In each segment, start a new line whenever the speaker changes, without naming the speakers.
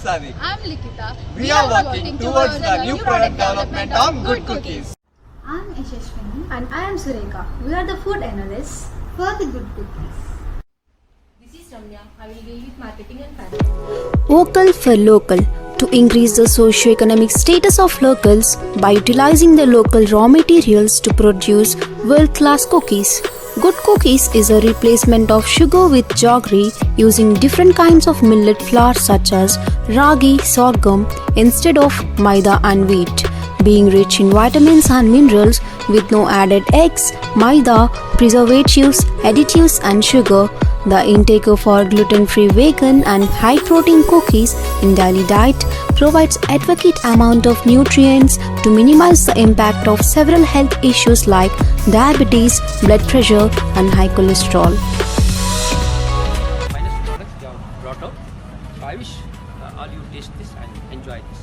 Sadik.
I'm Likita.
We are working towards the new product development of Good Cookies.
I'm Yashashwini and I am Sureka. We are the food analysts for the Good Cookies.
This is Ramya. I will deal with marketing and packaging.
Vocal for local to increase the socio-economic status of locals by utilizing the local raw materials to produce world-class cookies. Good Cookies is a replacement of sugar with jaggery using different kinds of millet flour such as ragi, sorghum instead of maida and wheat. Being rich in vitamins and minerals with no added eggs, maida, preservatives, additives and sugar, the intake of our gluten-free vegan and high-protein cookies in daily diet provides adequate amount of nutrients to minimize the impact of several health issues like diabetes, blood pressure and high cholesterol.
Finest products they have brought out. So I wish all you taste this and enjoy this.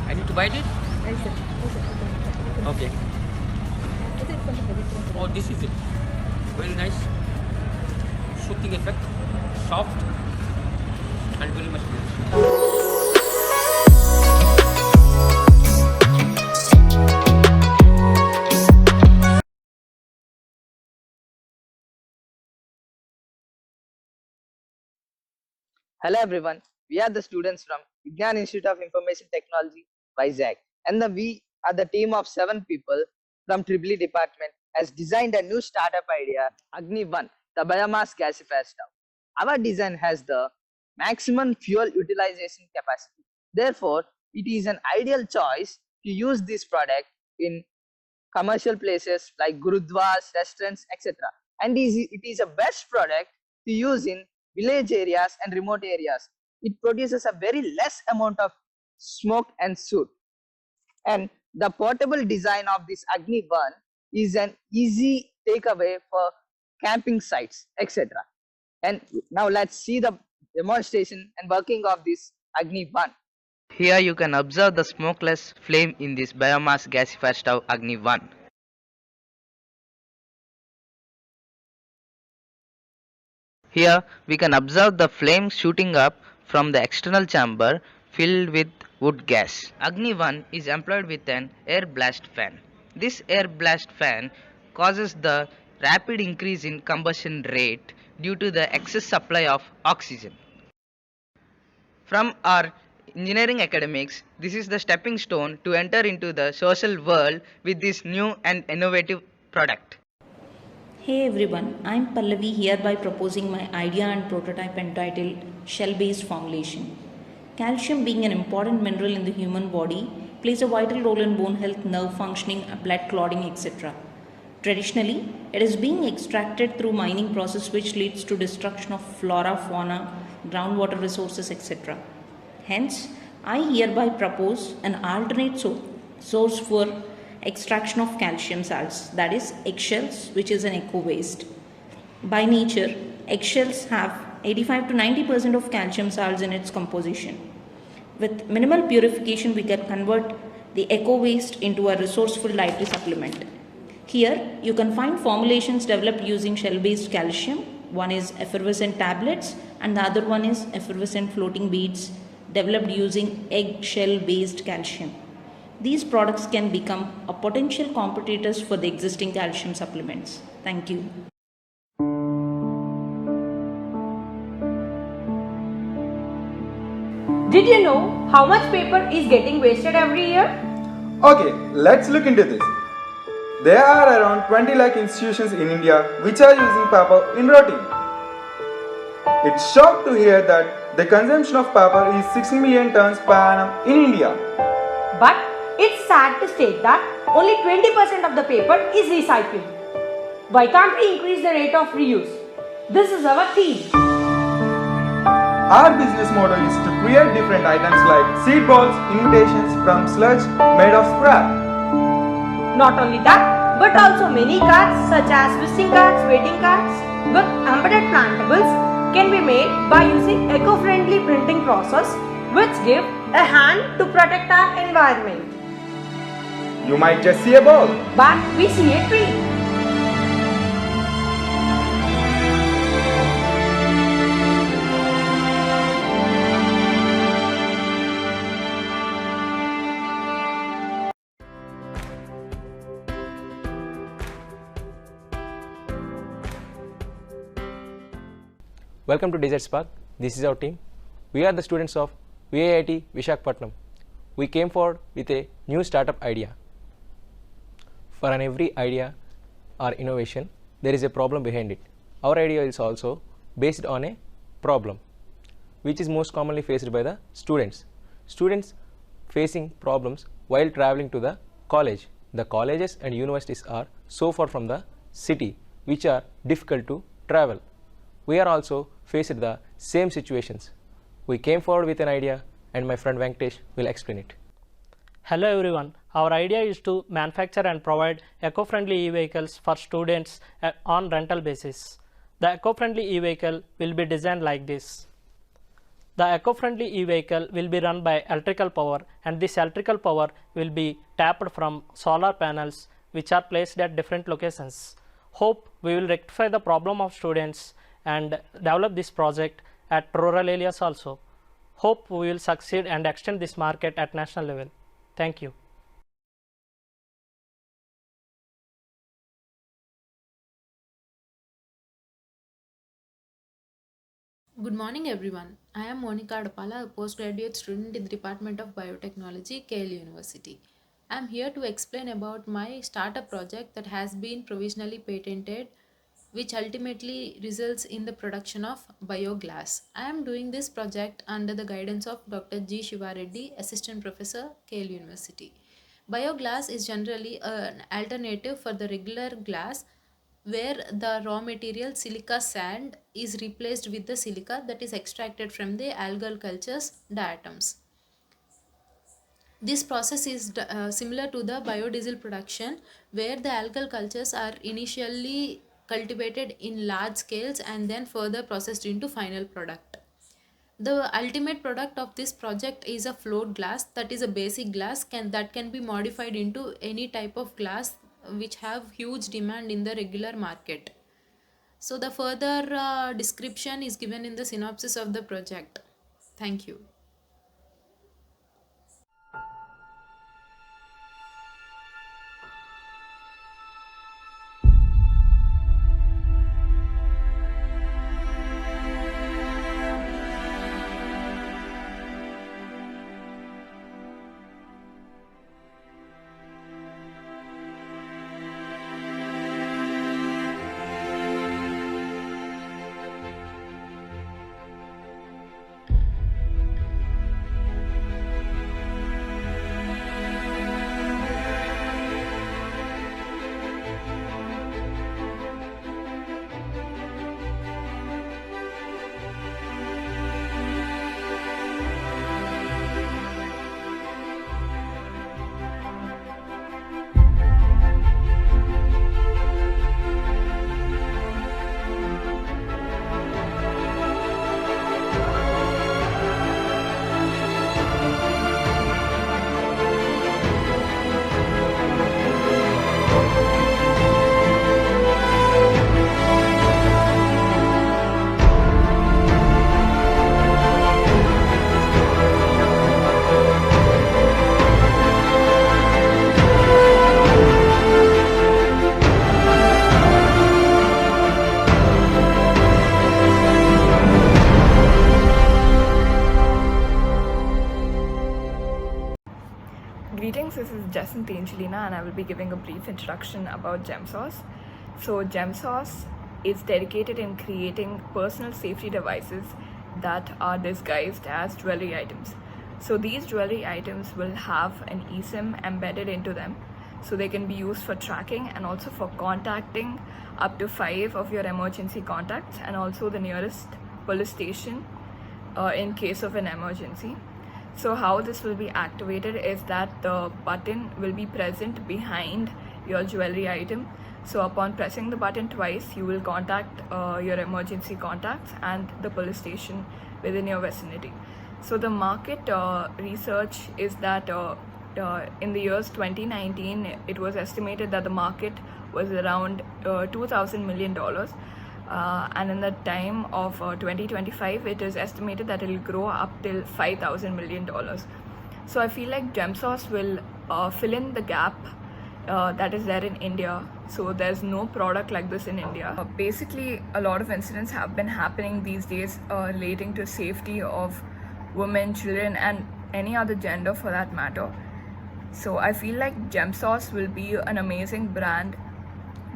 I need to bite it? Okay. Oh, this is it. Very nice. Soothing effect. Soft and very much delicious.
Hello everyone, we are the students from Vigyan Institute of Information Technology, Vizag, and we are the team of 7 people from EEE department has designed a new startup idea, Agni 1, the biomass gasifier stove. Our design has the maximum fuel utilization capacity. Therefore, it is an ideal choice to use this product in commercial places like gurudwaras, restaurants, etc. And it is a best product to use in village areas and remote areas. It produces a very less amount of smoke and soot. And the portable design of this Agni 1 is an easy takeaway for camping sites, etc. And now let's see the demonstration and working of this Agni 1. Here you can observe the smokeless flame in this biomass gasifier stove Agni 1. Here we can observe the flame shooting up from the external chamber filled with wood gas. Agni 1 is employed with an air blast fan. This air blast fan causes the rapid increase in combustion rate due to the excess supply of oxygen. From our engineering academics, this is the stepping stone to enter into the social world with this new and innovative product.
Hey everyone, I'm Pallavi hereby proposing my idea and prototype entitled Shell-Based Formulation. Calcium, being an important mineral in the human body, plays a vital role in bone health, nerve functioning, blood clotting, etc. Traditionally, it is being extracted through mining process which leads to destruction of flora, fauna, groundwater resources, etc. Hence, I hereby propose an alternate source for extraction of calcium salts, that is eggshells, which is an eco waste. By nature, eggshells have 85 to 90% of calcium salts in its composition. With minimal purification, we can convert the eco waste into a resourceful dietary supplement. Here, you can find formulations developed using shell-based calcium. One is effervescent tablets and the other one is effervescent floating beads developed using eggshell-based calcium. These products can become a potential competitors for the existing calcium supplements. Thank you.
Did you know how much paper is getting wasted every year?
Okay, let's look into this. There are around 20 lakh institutions in India which are using paper in routine. It's shocked to hear that the consumption of paper is 60 million tons per annum in India.
But it's sad to state that only 20% of the paper is recycled. Why can't we increase the rate of reuse? This is our theme.
Our business model is to create different items like seed balls, imitations from sludge made of scrap.
Not only that, but also many cards such as visiting cards, waiting cards with embedded plantables can be made by using eco-friendly printing process which give a hand to protect our environment.
You might just see a ball,
but we see a tree.
Welcome to Desert Spark. This is our team. We are the students of VIIT Visakhapatnam. We came forward with a new startup idea. For every idea or innovation, there is a problem behind it. Our idea is also based on a problem, which is most commonly faced by the students. Students facing problems while traveling to the college. The colleges and universities are so far from the city, which are difficult to travel. We are also faced the same situations. We came forward with an idea and my friend Venkatesh will explain it.
Hello everyone, our idea is to manufacture and provide eco-friendly e-vehicles for students on rental basis. The eco-friendly e-vehicle will be designed like this. The eco-friendly e-vehicle will be run by electrical power, and this electrical power will be tapped from solar panels which are placed at different locations. Hope we will rectify the problem of students and develop this project at rural areas also. Hope we will succeed and extend this market at national level. Thank you.
Good morning everyone. I am Monica Adapala, a postgraduate student in the Department of Biotechnology, KL University. I am here to explain about my startup project that has been provisionally patented, which ultimately results in the production of bioglass. I am doing this project under the guidance of Dr. G. Shivareddy, Assistant Professor, KL University. Bioglass is generally an alternative for the regular glass, where the raw material silica sand is replaced with the silica that is extracted from the algal cultures diatoms. This process is similar to the biodiesel production, where the algal cultures are initially cultivated in large scales and then further processed into final product. The ultimate product of this project is a float glass, that is a basic glass that can be modified into any type of glass which have huge demand in the regular market. So the further description is given in the synopsis of the project. Thank you.
Greetings, this is Jacinth Angelina and I will be giving a brief introduction about GemSauce. So GemSauce is dedicated in creating personal safety devices that are disguised as jewelry items. So these jewelry items will have an eSIM embedded into them, so they can be used for tracking and also for contacting up to 5 of your emergency contacts and also the nearest police station in case of an emergency. So how this will be activated is that the button will be present behind your jewelry item. So upon pressing the button twice, you will contact your emergency contacts and the police station within your vicinity. So the market research is that in the years 2019, it was estimated that the market was around $2,000 million. And in the time of 2025, it is estimated that it will grow up till $5,000 million. So I feel like GemSauce will fill in the gap that is there in India. So there's no product like this in India. Basically, a lot of incidents have been happening these days relating to safety of women, children, and any other gender for that matter. So I feel like GemSauce will be an amazing brand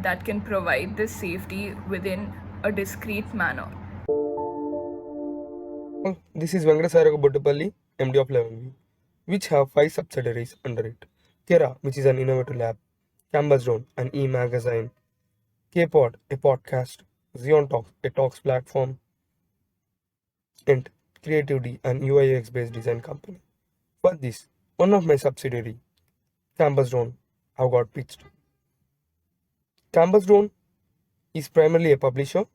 that can provide this safety within a discreet manner.
This is Venkateswara Bottupalli, MD of 11V, which have 5 subsidiaries under it. Kera, which is an innovative lab, Campus Drone, an e-magazine, K-Pod, a podcast, Xeon Talks, a talks platform, and Creativity, an UI/UX based design company. For this, one of my subsidiary, Campus Drone, have got pitched. Campus Drone is primarily a publisher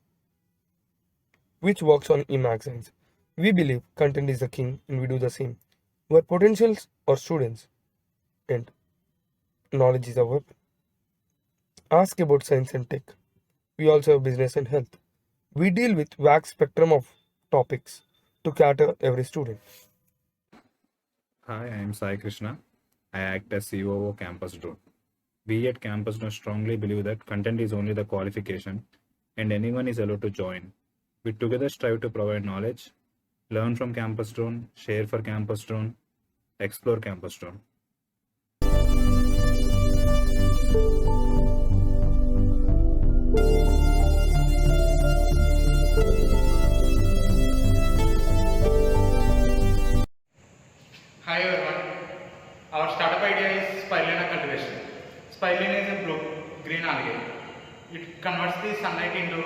which works on e-magazines. We believe content is the king and we do the same. Our potentials are students and knowledge is our weapon. Ask about science and tech. We also have business and health. We deal with vast spectrum of topics to cater every student.
Hi, I am Sai Krishna. I act as COO Campus Drone. We at Campus Drone strongly believe that content is only the qualification and anyone is allowed to join. We together strive to provide knowledge, learn from Campus Drone, share for Campus Drone, explore Campus Drone.
Hi everyone, our startup idea is spirulina cultivation. Spirulina is a blue-green algae. It converts the sunlight into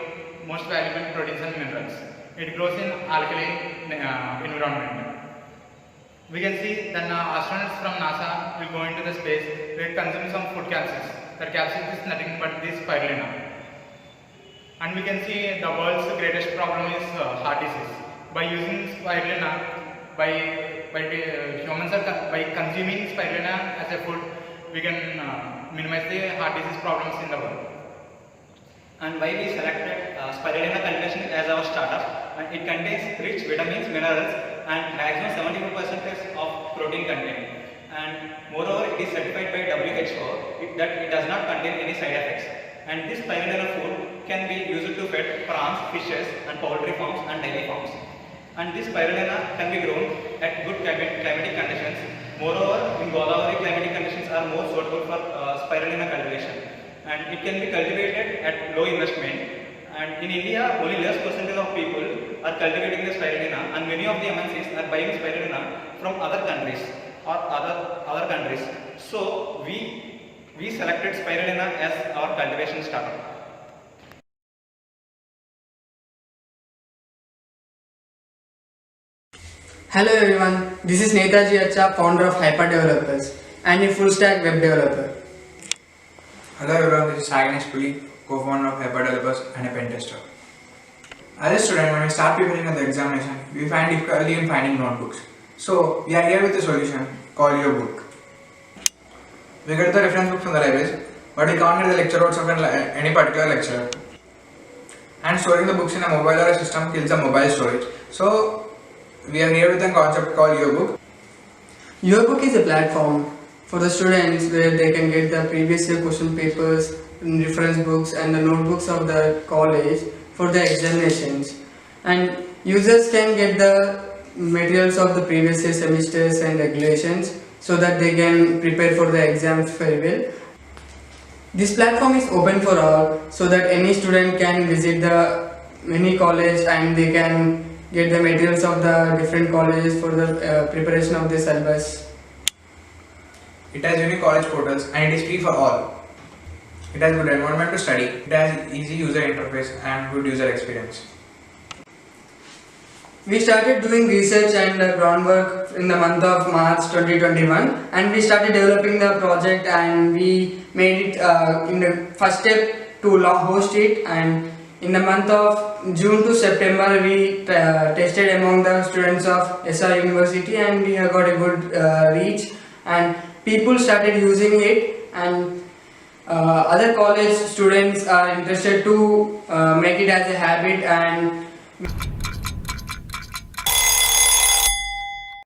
most valuable proteins and minerals. It grows in alkaline environment. We can see that astronauts from NASA will go into the space where it consumes some food capsules. That capsule is nothing but this spirulina. And we can see the world's greatest problem is heart disease. By using spirulina, by consuming spirulina as a food, we can minimize the heart disease problems in the world.
And why we selected spirulina cultivation as our startup? It contains rich vitamins, minerals, and maximum 75% of protein content. And moreover, it is certified by WHO that it does not contain any side effects. And this spirulina food can be used to feed prawns, fishes, and poultry farms and dairy farms. And this spirulina can be grown at good climatic conditions. Moreover, in Godavari, climatic conditions are more suitable for spirulina cultivation. And it can be cultivated at low investment. And in India, only less percentage of people are cultivating the spirulina, and many of the MNCs are buying spirulina from other countries or other countries. So we selected spirulina as our cultivation startup.
Hello everyone, this is Netaji Acha, founder of Hyper Developers and a full stack web developer.
Hello everyone, this is Agnesh Puli, co-founder of Hyper Developers and a pen tester. As a student, when we start preparing for the examination, we find difficulty in finding notebooks. So we are here with a solution called Your Book. We get the reference book from the libraries, but we can't get the lecture notes of any particular lecturer. And storing the books in a mobile or a system kills the mobile storage. So we are here with a concept called Your Book.
Your Book is a platform for the students where they can get the previous year question papers, reference books and the notebooks of the college for the examinations. And users can get the materials of the previous year semesters and regulations so that they can prepare for the exams very well. This platform is open for all so that any student can visit any college and they can get the materials of the different colleges for the preparation of the syllabus.
It has unique college portals and it is free for all. It has good environment to study, it has easy user interface and good user experience.
We started doing research and groundwork in the month of March 2021 and we started developing the project and we made it in the first step to host it, and in the month of June to September we tested among the students of SR University and we have got a good reach and people started using it, and other college students are interested to make it as a habit. And